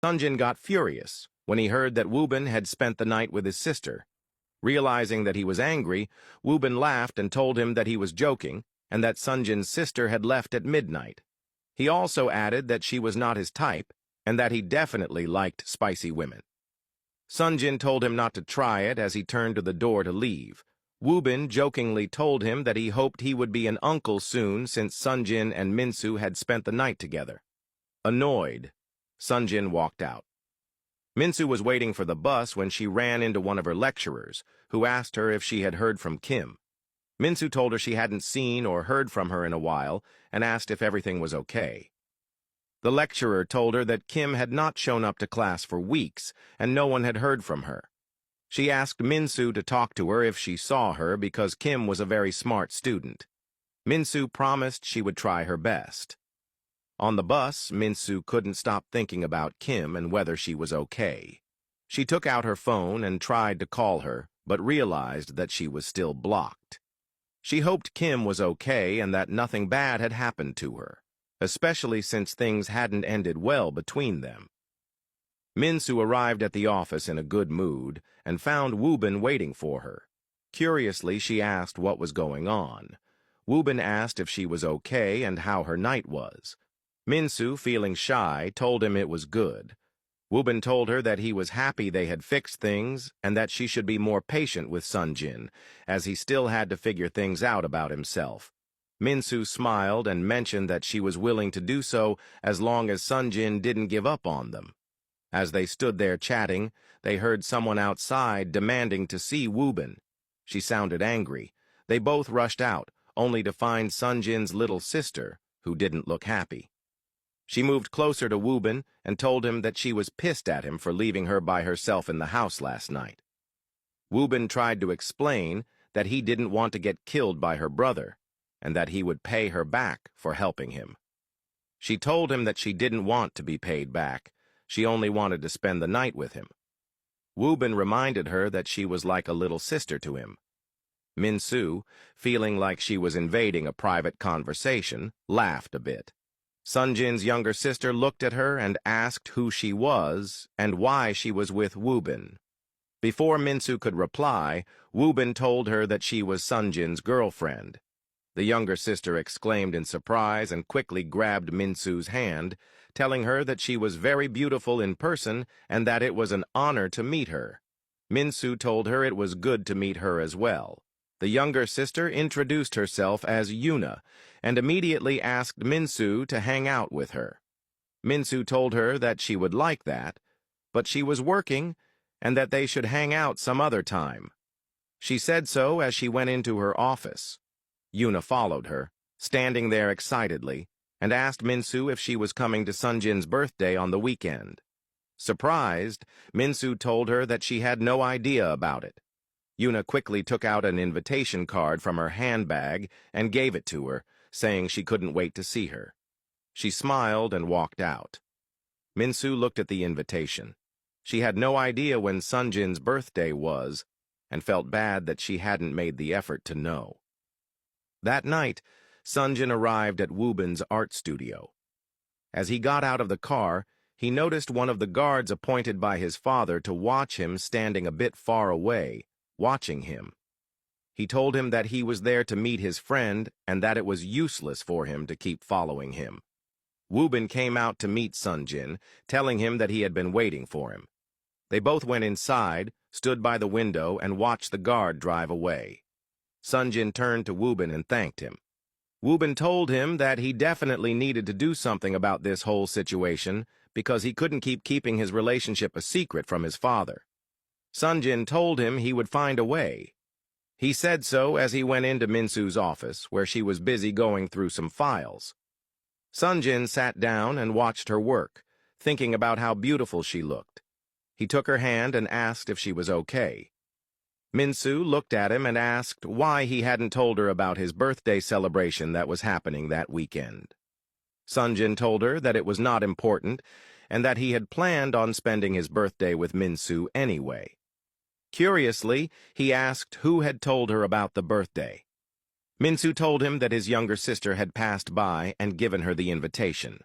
Sunjin got furious when he heard that Woobin had spent the night with his sister. Realizing that he was angry, Woobin laughed and told him that he was joking and that Sunjin's sister had left at midnight. He also added that she was not his type and that he definitely liked spicy women. Sunjin told him not to try it as he turned to the door to leave. Woobin jokingly told him that he hoped he would be an uncle soon since Sunjin and Mensu had spent the night together. Annoyed, Sunjin walked out. Mensu was waiting for the bus when she ran into one of her lecturers, who asked her if she had heard from Kim. Mensu told her she hadn't seen or heard from her in a while and asked if everything was okay. The lecturer told her that Kim had not shown up to class for weeks and no one had heard from her. She asked Mensu to talk to her if she saw her because Kim was a very smart student. Mensu promised she would try her best. On the bus, Mensu couldn't stop thinking about Kim and whether she was okay. She took out her phone and tried to call her, but realized that she was still blocked. She hoped Kim was okay and that nothing bad had happened to her, especially since things hadn't ended well between them. Mensu arrived at the office in a good mood and found Woobin waiting for her. Curiously, she asked what was going on. Woobin asked if she was okay and how her night was. Mensu, feeling shy, told him it was good. Woobin told her that he was happy they had fixed things and that she should be more patient with Sunjin, as he still had to figure things out about himself. Mensu smiled and mentioned that she was willing to do so as long as Sunjin didn't give up on them. As they stood there chatting, they heard someone outside demanding to see Woobin. She sounded angry. They both rushed out, only to find Sunjin's little sister, who didn't look happy. She moved closer to Woobin and told him that she was pissed at him for leaving her by herself in the house last night. Woobin tried to explain that he didn't want to get killed by her brother, and that he would pay her back for helping him. She told him that she didn't want to be paid back, she only wanted to spend the night with him. Woobin reminded her that she was like a little sister to him. Mensu, feeling like she was invading a private conversation, laughed a bit. Sunjin's younger sister looked at her and asked who she was and why she was with Woobin. Before Mensu could reply, Woobin told her that she was Sunjin's girlfriend. The younger sister exclaimed in surprise and quickly grabbed Mensu's hand, telling her that she was very beautiful in person and that it was an honor to meet her. Mensu told her it was good to meet her as well. The younger sister introduced herself as Yuna and immediately asked Mensu to hang out with her. Mensu told her that she would like that, but she was working and that they should hang out some other time. She said so as she went into her office. Yuna followed her, standing there excitedly, and asked Mensu if she was coming to Sunjin's birthday on the weekend. Surprised, Mensu told her that she had no idea about it. Yuna quickly took out an invitation card from her handbag and gave it to her, saying she couldn't wait to see her. She smiled and walked out. Mensu looked at the invitation. She had no idea when Sunjin's birthday was, and felt bad that she hadn't made the effort to know. That night, Sunjin arrived at Woobin's art studio. As he got out of the car, he noticed one of the guards appointed by his father to watch him standing a bit far away, watching him. He told him that he was there to meet his friend and that it was useless for him to keep following him. Woobin came out to meet Sunjin, telling him that he had been waiting for him. They both went inside, stood by the window, and watched the guard drive away. Sunjin turned to Woobin and thanked him. Woobin told him that he definitely needed to do something about this whole situation because he couldn't keep keeping his relationship a secret from his father. Sunjin told him he would find a way. He said so as he went into Mensu's office, where she was busy going through some files. Sunjin sat down and watched her work, thinking about how beautiful she looked. He took her hand and asked if she was okay. Mensu looked at him and asked why he hadn't told her about his birthday celebration that was happening that weekend. Sunjin told her that it was not important and that he had planned on spending his birthday with Mensu anyway. Curiously, he asked who had told her about the birthday. Mensu told him that his younger sister had passed by and given her the invitation.